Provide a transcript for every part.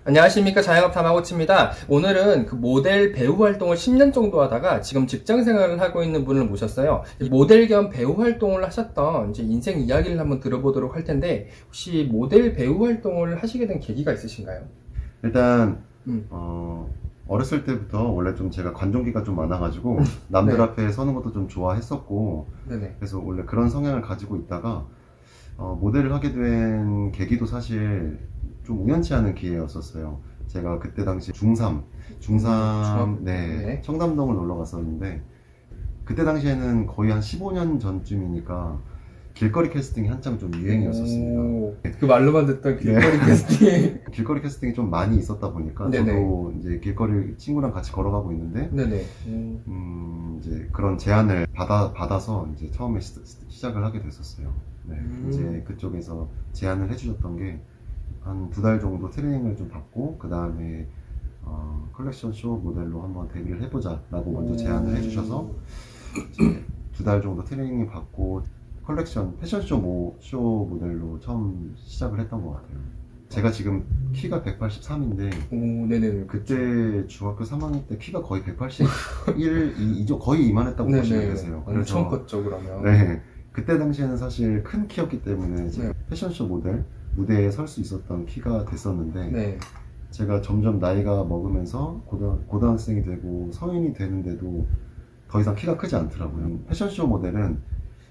안녕하십니까. 자영업 다마고치입니다. 오늘은 그 모델 배우 활동을 10년 정도 하다가 지금 직장 생활을 하고 있는 분을 모셨어요. 모델 겸 배우 활동을 하셨던 이제 인생 이야기를 한번 들어보도록 할 텐데, 혹시 모델 배우 활동을 하시게 된 계기가 있으신가요? 일단 어렸을 때부터 원래 좀 제가 관종기가 좀 많아가지고 남들 네. 앞에 서는 것도 좀 좋아했었고, 네네. 그래서 원래 그런 성향을 가지고 있다가 모델을 하게 된 계기도 사실 좀 우연치 않은 기회였었어요. 제가 그때 당시 중3 중학- 네, 네. 청담동을 놀러 갔었는데, 그때 당시에는 거의 한 15년 전쯤이니까 길거리 캐스팅이 한창 좀 유행이었었습니다. 오, 그 말로만 듣던 네. 길거리 캐스팅. 길거리 캐스팅이 좀 많이 있었다 보니까 네네. 저도 이제 길거리 친구랑 같이 걸어가고 있는데 네네. 이제 그런 제안을 받아서 이제 처음에 시작을 하게 됐었어요. 네. 이제 그쪽에서 제안을 해주셨던 게 한 2달 정도 트레이닝을 좀 받고, 그 다음에 컬렉션 쇼 모델로 한번 데뷔를 해보자 라고 먼저 제안을 해주셔서 이제 2달 정도 트레이닝 받고 컬렉션 패션쇼 쇼 모델로 처음 시작을 했던 것 같아요. 제가 지금 키가 183인데 오, 네네네. 그때 중학교 3학년 때 키가 거의 181, 2, 거의 이만했다고 보시면 되세요. 엄청 컸죠, 그러면. 네, 그때 당시에는 사실 큰 키였기 때문에 네. 패션쇼 모델 무대에 설 수 있었던 키가 됐었는데, 네. 제가 점점 나이가 먹으면서 고등학생이 되고 성인이 되는데도 더 이상 키가 크지 않더라고요. 패션쇼 모델은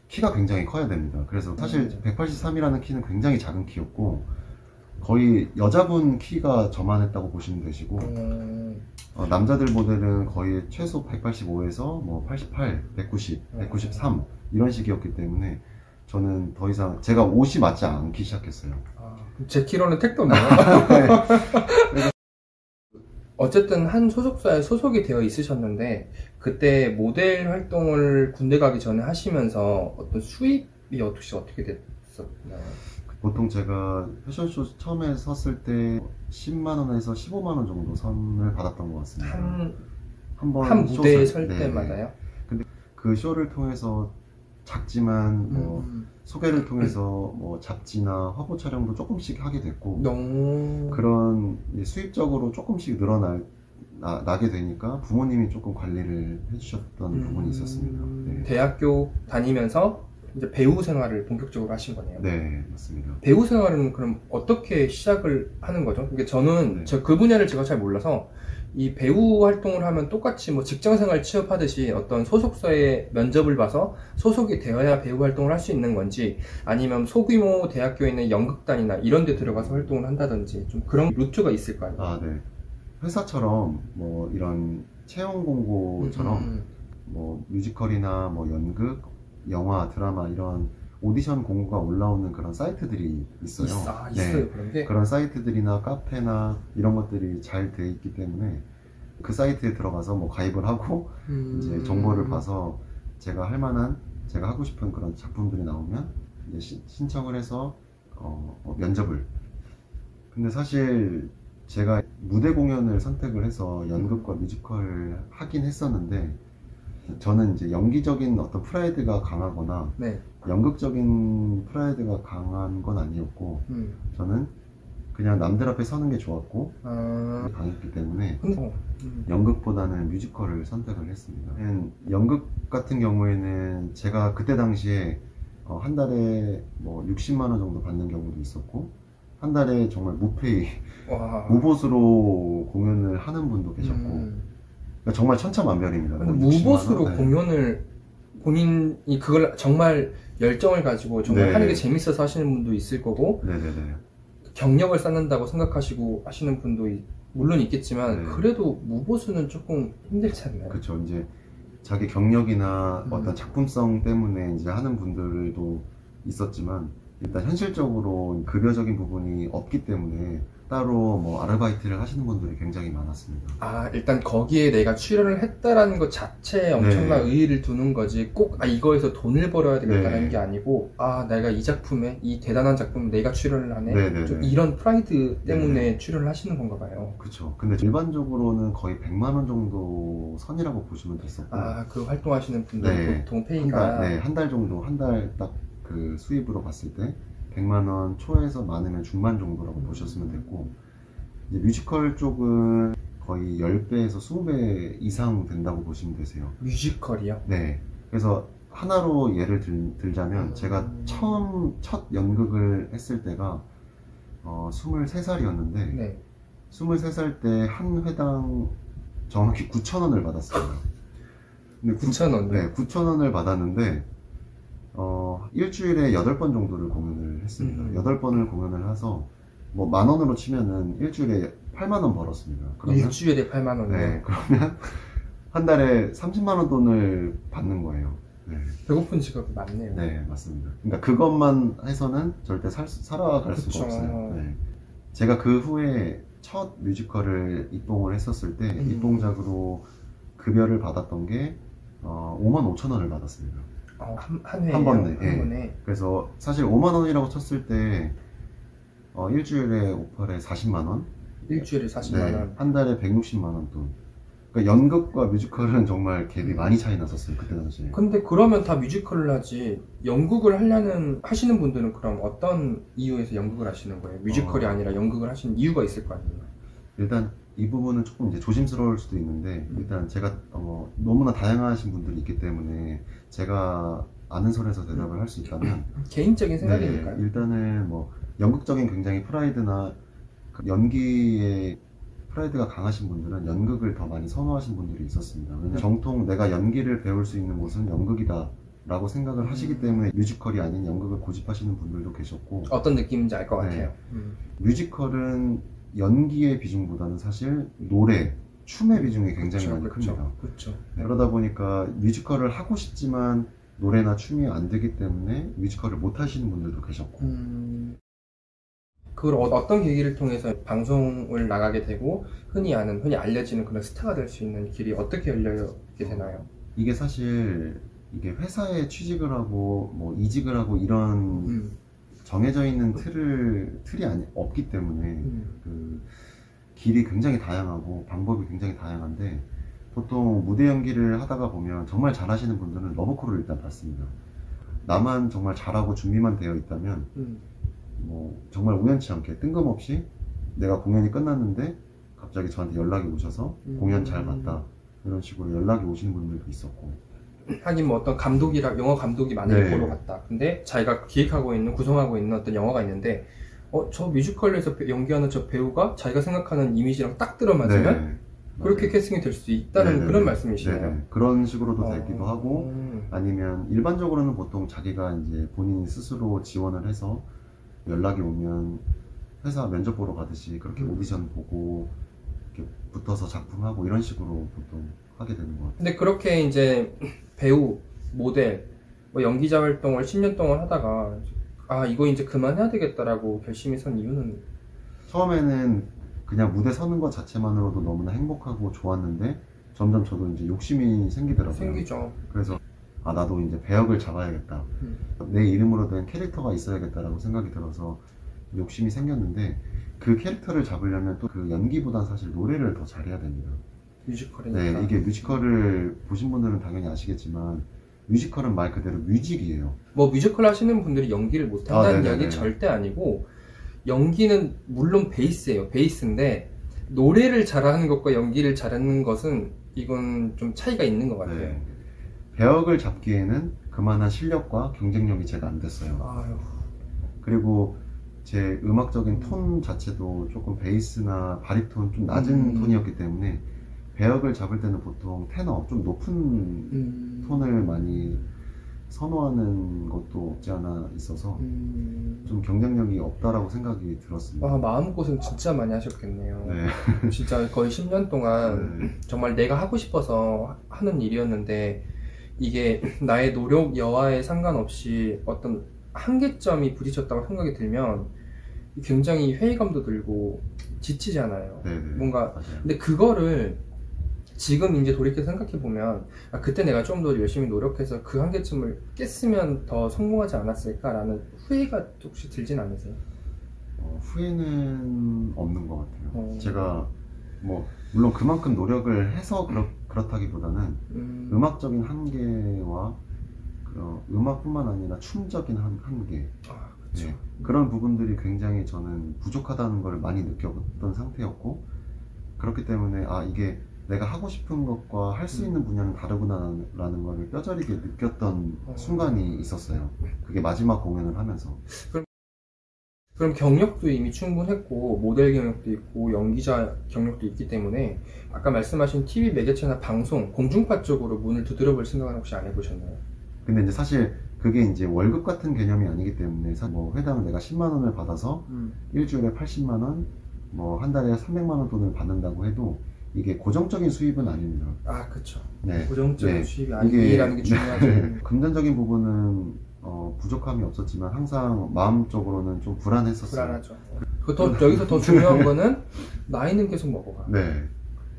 키가 굉장히 커야 됩니다. 그래서 사실 183이라는 키는 굉장히 작은 키였고, 거의 여자분 키가 저만했다고 보시면 되시고, 남자들 모델은 거의 최소 185에서 뭐 88, 190, 193 이런 식이었기 때문에 저는 더 이상 제가 옷이 맞지 않기 시작했어요. 제 키로는 택도 없네요. 어쨌든 한 소속사에 소속이 되어 있으셨는데, 그때 모델 활동을 군대 가기 전에 하시면서 어떤 수입이 어떻게 됐었나요? 보통 제가 패션쇼 처음에 섰을 때 10만원에서 15만원 정도 선을 받았던 것 같습니다. 한 무대에 설 네. 때마다요? 근데 그 쇼를 통해서 작지만 소개를 통해서 뭐 잡지나 화보 촬영도 조금씩 하게 됐고, 그런 수입적으로 조금씩 나게 되니까 부모님이 조금 관리를 해주셨던 부분이 있었습니다. 네. 대학교 다니면서 이제 배우 생활을 본격적으로 하신 거네요. 네, 맞습니다. 배우 생활은 그럼 어떻게 시작을 하는 거죠? 그러니까 저는 그 분야를 제가 잘 몰라서, 이 배우 활동을 하면 똑같이 뭐 직장생활 취업하듯이 어떤 소속사에 면접을 봐서 소속이 되어야 배우 활동을 할 수 있는 건지, 아니면 소규모 대학교에 있는 연극단이나 이런 데 들어가서 활동을 한다든지 좀 그런 루트가 있을 거 아니에요? 네. 회사처럼 뭐 이런 채용 공고처럼 뭐 뮤지컬이나 뭐 연극, 영화, 드라마 이런 오디션 공고가 올라오는 그런 사이트들이 있어요. 있어요, 그런 게? 그런 사이트들이나 카페나 이런 것들이 잘 돼 있기 때문에 그 사이트에 들어가서 뭐 가입을 하고 이제 정보를 봐서 제가 하고 싶은 그런 작품들이 나오면 이제 신청을 해서 면접을. 근데 사실 제가 무대 공연을 선택을 해서 연극과 뮤지컬을 하긴 했었는데, 저는 이제 연기적인 어떤 프라이드가 강하거나 연극적인 프라이드가 강한 건 아니었고, 저는 그냥 남들 앞에 서는 게 좋았고 강했기 때문에 연극보다는 뮤지컬을 선택을 했습니다. 연극 같은 경우에는 제가 그때 당시에 한 달에 뭐 60만 원 정도 받는 경우도 있었고, 한 달에 정말 무페이 무보수로 공연을 하는 분도 계셨고, 정말 천차만별입니다. 근데 무보수로 공연을 본인이 그걸 정말 열정을 가지고 정말 하는 게 재밌어서 하시는 분도 있을 거고, 경력을 쌓는다고 생각하시고 하시는 분도 물론 있겠지만, 그래도 무보수는 조금 힘들지 않나요? 그렇죠. 이제 자기 경력이나 어떤 작품성 때문에 이제 하는 분들도 있었지만, 일단 현실적으로 급여적인 부분이 없기 때문에 따로 뭐 아르바이트를 하시는 분들이 굉장히 많았습니다. 일단 거기에 내가 출연을 했다라는 것 자체에 엄청난 의의를 두는 거지, 꼭 이거에서 돈을 벌어야 되겠다는 게 아니고, 내가 이 작품에, 이 대단한 작품에 내가 출연을 하네, 좀 이런 프라이드 때문에 출연을 하시는 건가 봐요. 그렇죠. 근데 일반적으로는 거의 100만 원 정도 선이라고 보시면 됐었고, 그 활동하시는 분들 보통 페이가 한 달 정도, 한 달 딱 그 수입으로 봤을 때 100만 원 초에서 많으면 중반 정도라고 보셨으면 됐고, 이제 뮤지컬 쪽은 거의 10배에서 20배 이상 된다고 보시면 되세요. 뮤지컬이요? 네. 그래서 하나로 예를 들자면 제가 첫 연극을 했을 때가 23살이었는데 네. 23살 때 한 회당 정확히 9,000원을 받았어요. 근데 9,000원이요? 네, 9,000원을 받았는데 일주일에 8번 정도를 공연을 했습니다. 8번을 공연을 해서 뭐 10,000원으로 치면은 일주일에 80,000원 벌었습니다. 그러면 일주일에 8만 원이요? 네, 그러면 한 달에 30만 원 돈을 받는 거예요. 네. 배고픈 직업이 많네요. 네, 맞습니다. 그러니까 그것만 해서는 절대 살아갈 그쵸. 수가 없어요. 네. 제가 그 후에 첫 뮤지컬을 입봉을 했었을 때 입봉작으로 급여를 받았던 게 55,000원을 받았습니다. 한 회에 한 번에. 한 번에. 그래서 사실 5만 원이라고 쳤을 때 일주일에 오팔에 40만 원, 일주일에 40만 원. 한 달에 160만 원 돈. 그러니까 연극과 뮤지컬은 정말 갭이 많이 차이 났었어요 그때 당시에. 근데 그러면 다 뮤지컬을 하지 연극을 하시는 분들은 그럼 어떤 이유에서 연극을 하시는 거예요? 뮤지컬이 아니라 연극을 하시는 이유가 있을 거 아니에요? 일단 이 부분은 조금 이제 조심스러울 수도 있는데 일단 제가 너무나 다양하신 분들이 있기 때문에 제가 아는 선에서 대답을 할 수 있다면 개인적인 생각이니까요. 네, 일단은 뭐 연극적인 굉장히 프라이드나 그 연기에 프라이드가 강하신 분들은 연극을 더 많이 선호하시는 분들이 있었습니다. 왜냐면 정통 내가 연기를 배울 수 있는 곳은 연극이다 라고 생각을 하시기 때문에 뮤지컬이 아닌 연극을 고집하시는 분들도 계셨고 어떤 느낌인지 알 것 네. 같아요. 뮤지컬은 연기의 비중보다는 사실 노래, 춤의 비중이 굉장히 많이 큽니다. 그렇죠. 네, 그러다 보니까 뮤지컬을 하고 싶지만 노래나 춤이 안 되기 때문에 뮤지컬을 못 하시는 분들도 계셨고 그걸 어떤 계기를 통해서 방송을 나가게 되고 흔히 알려지는 그런 스타가 될 수 있는 길이 어떻게 열리게 되나요? 이게 사실 이게 회사에 취직을 하고 뭐 이직을 하고 이런 정해져 있는 틀이 없기 때문에 그 길이 굉장히 다양하고 방법이 굉장히 다양한데 보통 무대 연기를 하다가 보면 정말 잘하시는 분들은 러브콜을 일단 받습니다. 나만 정말 잘하고 준비만 되어 있다면 뭐 정말 우연치 않게 뜬금없이 내가 공연이 끝났는데 갑자기 저한테 연락이 오셔서 공연 잘 봤다 이런 식으로 연락이 오시는 분들도 있었고 하긴 뭐 어떤 영화 감독이 만약에 보러 갔다. 근데 자기가 구성하고 있는 어떤 영화가 있는데 저 뮤지컬에서 연기하는 저 배우가 자기가 생각하는 이미지랑 딱 들어맞으면 그렇게 캐스팅이 될 수 있다는 그런 말씀이시네요. 그런 식으로도 되기도 하고 아니면 일반적으로는 보통 자기가 이제 본인이 스스로 지원을 해서 연락이 오면 회사 면접 보러 가듯이 그렇게 오디션 보고 이렇게 붙어서 작품하고 이런 식으로 보통 하게 되는 것 같아요. 근데 그렇게 이제 배우, 모델, 뭐 연기자 활동을 10년 동안 하다가 이거 이제 그만해야 되겠다라고 결심이 선 이유는? 처음에는 그냥 무대 서는 것 자체만으로도 너무나 행복하고 좋았는데 점점 저도 이제 욕심이 생기더라고요. 생기죠. 그래서 나도 이제 배역을 잡아야겠다. 내 이름으로 된 캐릭터가 있어야겠다라고 생각이 들어서 욕심이 생겼는데 그 캐릭터를 잡으려면 또 그 연기보단 사실 노래를 더 잘해야 됩니다. 뮤지컬이니까. 네, 이게 뮤지컬을 보신 분들은 당연히 아시겠지만 뮤지컬은 말 그대로 뮤직이에요. 뭐 뮤지컬 하시는 분들이 연기를 못한다는 이야기 절대 아니고 연기는 물론 베이스예요. 베이스인데 노래를 잘하는 것과 연기를 잘하는 것은 이건 좀 차이가 있는 것 같아요. 네. 배역을 잡기에는 그만한 실력과 경쟁력이 제가 안 됐어요. 그리고 제 음악적인 톤 자체도 조금 베이스나 바리톤 좀 낮은 톤이었기 때문에 배역을 잡을 때는 보통 테너, 좀 높은 톤을 많이 선호하는 것도 없지 않아 있어서 좀 경쟁력이 없다라고 생각이 들었습니다. 마음고생 진짜 많이 하셨겠네요. 네. 진짜 거의 10년 동안 정말 내가 하고 싶어서 하는 일이었는데 이게 나의 노력 여하에 상관없이 어떤 한계점이 부딪혔다고 생각이 들면 굉장히 회의감도 들고 지치잖아요. 뭔가 근데 그거를 지금 이제 돌이켜 생각해보면 그때 내가 좀 더 열심히 노력해서 그 한계점을 깼으면 더 성공하지 않았을까라는 후회가 혹시 들진 않으세요? 후회는 없는 것 같아요. 제가 뭐 물론 그만큼 노력을 해서 그렇다기보다는 음악적인 한계와 음악뿐만 아니라 춤적인 한계 네, 그런 부분들이 굉장히 저는 부족하다는 걸 많이 느꼈던 상태였고, 그렇기 때문에 이게 내가 하고 싶은 것과 할 수 있는 분야는 다르구나라는 걸 뼈저리게 느꼈던 순간이 있었어요. 그게 마지막 공연을 하면서. 그럼 경력도 이미 충분했고 모델 경력도 있고 연기자 경력도 있기 때문에 아까 말씀하신 TV 매개체나 방송, 공중파 쪽으로 문을 두드려볼 생각은 혹시 안 해보셨나요? 근데 이제 사실 그게 이제 월급 같은 개념이 아니기 때문에 뭐 회당 내가 10만 원을 받아서 일주일에 80만 원, 뭐 한 달에 300만 원 돈을 받는다고 해도 이게 고정적인 수입은 아닙니다. 그쵸. 네. 고정적인 네. 수입이 아니라는 게 중요하죠. 금전적인 부분은 부족함이 없었지만 항상 마음적으로는 좀 불안했었어요. 불안하죠. 여기서 더 중요한 거는 나이는 계속 먹어가. 네.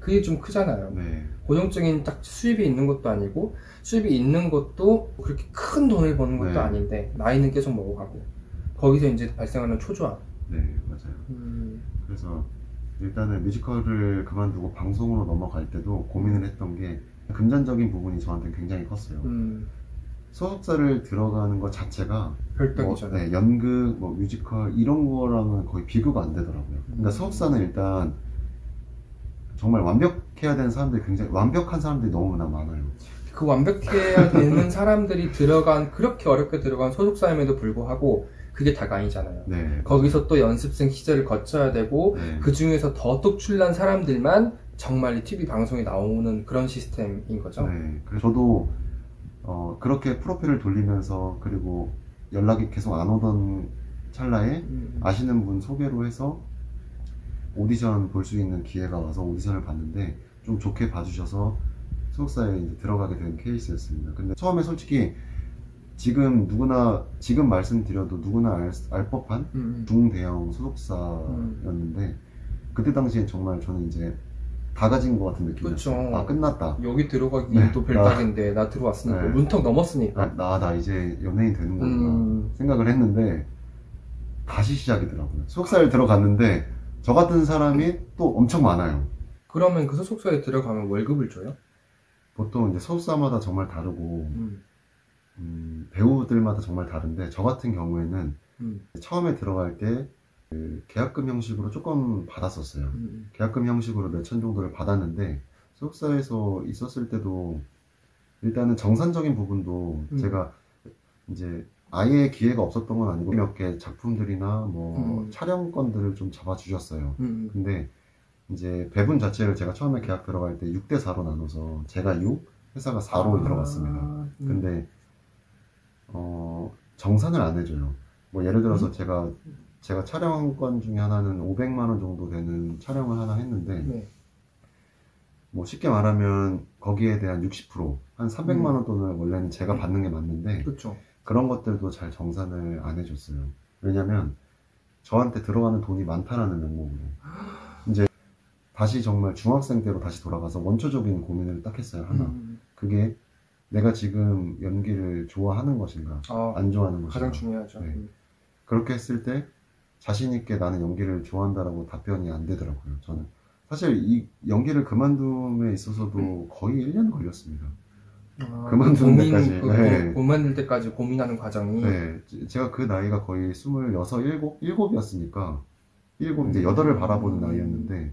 그게 좀 크잖아요. 네. 고정적인 딱 수입이 있는 것도 아니고 수입이 있는 것도 그렇게 큰 돈을 버는 것도 네. 아닌데 나이는 계속 먹어가고 거기서 이제 발생하는 초조함. 네, 맞아요. 그래서 일단은 뮤지컬을 그만두고 방송으로 넘어갈 때도 고민을 했던 게 금전적인 부분이 저한테 굉장히 컸어요. 소속사를 들어가는 것 자체가 별떡이잖아요. 네, 연극, 뭐 뮤지컬 이런 거랑은 거의 비교가 안 되더라고요. 그러니까 소속사는 일단 정말 완벽해야 되는 사람들이 굉장히 완벽한 사람들이 너무나 많아요. 그 완벽해야 되는 사람들이 그렇게 어렵게 들어간 소속사임에도 불구하고 그게 다가 아니잖아요. 네. 거기서 또 연습생 시절을 거쳐야 되고 네. 그 중에서 더 똑출난 사람들만 정말 TV 방송에 나오는 그런 시스템인 거죠. 네. 그래서 저도 그렇게 프로필을 돌리면서 그리고 연락이 계속 안 오던 찰나에 아시는 분 소개로 해서 오디션 볼 수 있는 기회가 와서 오디션을 봤는데 좀 좋게 봐주셔서 소속사에 이제 들어가게 된 케이스였습니다. 근데 처음에 솔직히 지금 말씀드려도 누구나 알 법한 중대형 소속사였는데 그때 당시엔 정말 저는 이제 다 가진 것 같은 느낌이었어요. 그쵸. 끝났다. 여기 들어가기 네. 또 별딱인데 나 들어왔으니까 네. 문턱 넘었으니까. 나 이제 연예인 되는 거구나 생각을 했는데 다시 시작이더라고요. 소속사에 들어갔는데 저 같은 사람이 또 엄청 많아요. 그러면 그 소속사에 들어가면 월급을 줘요? 보통 이제 소속사마다 정말 다르고 배우들마다 정말 다른데 저 같은 경우에는 처음에 들어갈 때 그 계약금 형식으로 조금 받았었어요. 계약금 형식으로 몇천 정도를 받았는데 소속사에서 있었을 때도 일단은 정산적인 부분도 제가 이제 아예 기회가 없었던 건 아니고 몇 개 작품들이나 뭐 촬영권들을 좀 잡아주셨어요. 근데 이제 배분 자체를 제가 처음에 계약 들어갈 때 6대 4로 나눠서 제가 6, 회사가 4로 들어갔습니다. 근데 정산을 안 해줘요. 뭐 예를 들어서 제가 촬영권 중에 하나는 500만 원 정도 되는 촬영을 하나 했는데 네. 뭐 쉽게 말하면 거기에 대한 60%, 한 300만 원 돈을 원래는 제가 받는 게 맞는데 그렇죠. 그런 것들도 잘 정산을 안 해줬어요. 왜냐면 저한테 들어가는 돈이 많다라는 명목으로 이제 다시 정말 중학생 때로 다시 돌아가서 원초적인 고민을 딱 했어요. 하나. 그게 내가 지금 연기를 좋아하는 것인가 안 좋아하는 것인가. 가장 중요하죠. 네. 그렇게 했을 때 자신 있게 나는 연기를 좋아한다라고 답변이 안 되더라고요. 저는 사실 이 연기를 그만둠에 있어서도 거의 1년 걸렸습니다. 그만두는 데까지. 네. 그만둘 때까지 고민하는 과정이. 네. 제가 그 나이가 거의 26, 7이었으니까 이제 8을 바라보는 나이였는데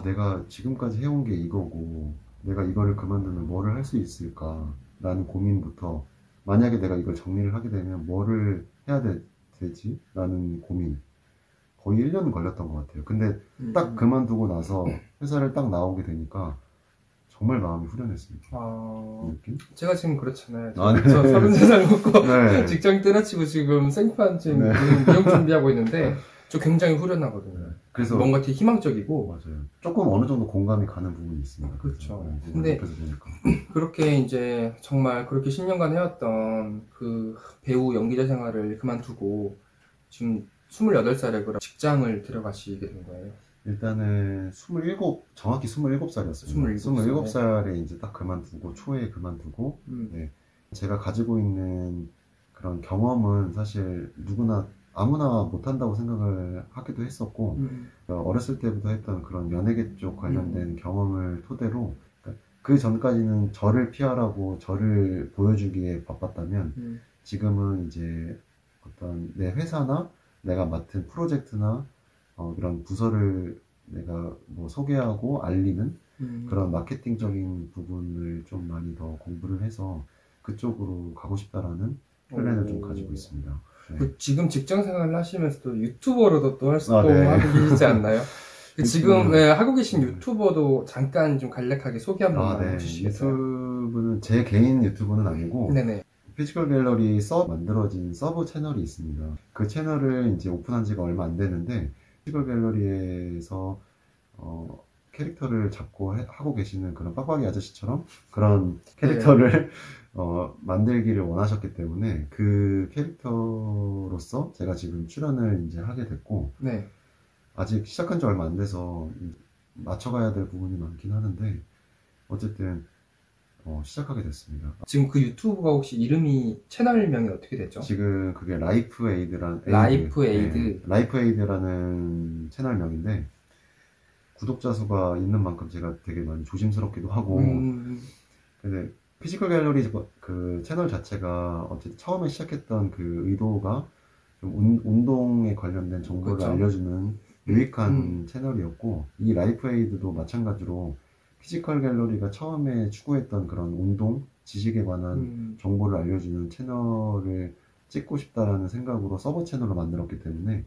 내가 지금까지 해온 게 이거고 내가 이거를 그만두면 뭐를 할 수 있을까라는 고민부터 만약에 내가 이걸 정리를 하게 되면 뭐를 해야 되지? 라는 고민 거의 1년 걸렸던 것 같아요. 근데 딱 그만두고 나서 회사를 딱 나오게 되니까 정말 마음이 후련했습니다. 그 느낌? 제가 지금 그렇잖아요. 네. 저 33살 먹고 네. 직장 때려치고 지금 생판 지금 네. 미용 준비하고 있는데 저 굉장히 후련하거든요. 그래서 뭔가 되게 희망적이고. 맞아요. 조금 어느 정도 공감이 가는 부분이 있습니다. 그렇죠. 네, 근데 보니까. 그렇게 이제 정말 그렇게 10년간 해왔던 그 배우 연기자 생활을 그만두고 지금 28살에 그럼 직장을 들어가시게 된 거예요. 일단은 정확히 27살이었어요. 27살에 이제 딱 그만두고 초에 그만두고 네. 제가 가지고 있는 그런 경험은 사실 아무나 못한다고 생각을 하기도 했었고 어렸을 때부터 했던 그런 연예계 쪽 관련된 경험을 토대로 그 전까지는 저를 피하라고 저를 보여주기에 바빴다면 지금은 이제 어떤 내 회사나 내가 맡은 프로젝트나 이런 부서를 내가 뭐 소개하고 알리는 그런 마케팅적인 부분을 좀 많이 더 공부를 해서 그쪽으로 가고 싶다라는 플랜을 좀 가지고 있습니다. 네. 그 지금 직장 생활을 하시면서도 유튜버로도 또 네. 하고 계시지 않나요? 지금 유튜브. 하고 계신 유튜버도 잠깐 좀 간략하게 소개 한번 네. 해주시겠어요? 유튜브는 제 개인 유튜브는 아니고 네네. 피지컬 갤러리 만들어진 서브 채널이 있습니다. 그 채널을 이제 오픈한 지가 얼마 안 됐는데 피지컬 갤러리에서 캐릭터를 잡고 하고 계시는 그런 빡빡이 아저씨처럼 그런 캐릭터를 만들기를 원하셨기 때문에 그 캐릭터로서 제가 지금 출연을 이제 하게 됐고 네. 아직 시작한 지 얼마 안 돼서 맞춰가야 될 부분이 많긴 하는데 어쨌든 시작하게 됐습니다. 지금 그 유튜브가 혹시 채널명이 어떻게 되죠? 지금 그게 라이프 에이드라는 채널명인데 구독자 수가 있는 만큼 제가 되게 많이 조심스럽기도 하고 근데 피지컬 갤러리 그 채널 자체가 어쨌든 처음에 시작했던 그 의도가 좀 운동에 관련된 정보를 그렇죠. 알려주는 유익한 채널이었고 이 라이프 에이드도 마찬가지로 피지컬 갤러리가 처음에 추구했던 그런 운동, 지식에 관한 정보를 알려주는 채널을 찍고 싶다라는 생각으로 서버 채널을 만들었기 때문에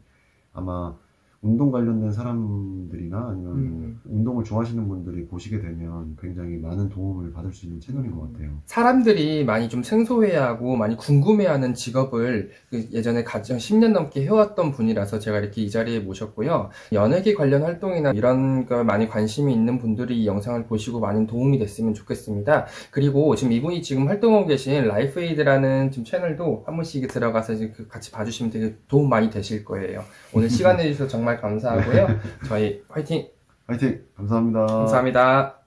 아마 운동 관련된 사람들이나 아니면 운동을 좋아하시는 분들이 보시게 되면 굉장히 많은 도움을 받을 수 있는 채널인 것 같아요. 사람들이 많이 좀 생소해하고 많이 궁금해하는 직업을 예전에 가장 10년 넘게 해왔던 분이라서 제가 이렇게 이 자리에 모셨고요. 연예계 관련 활동이나 이런 거 많이 관심이 있는 분들이 이 영상을 보시고 많은 도움이 됐으면 좋겠습니다. 그리고 지금 이분이 지금 활동하고 계신 라이프에이드라는 지금 채널도 한 번씩 들어가서 같이 봐주시면 되게 도움 많이 되실 거예요. 오늘 시간 내주셔서 정말 감사하고요. 저희 화이팅! 화이팅! 감사합니다. 감사합니다.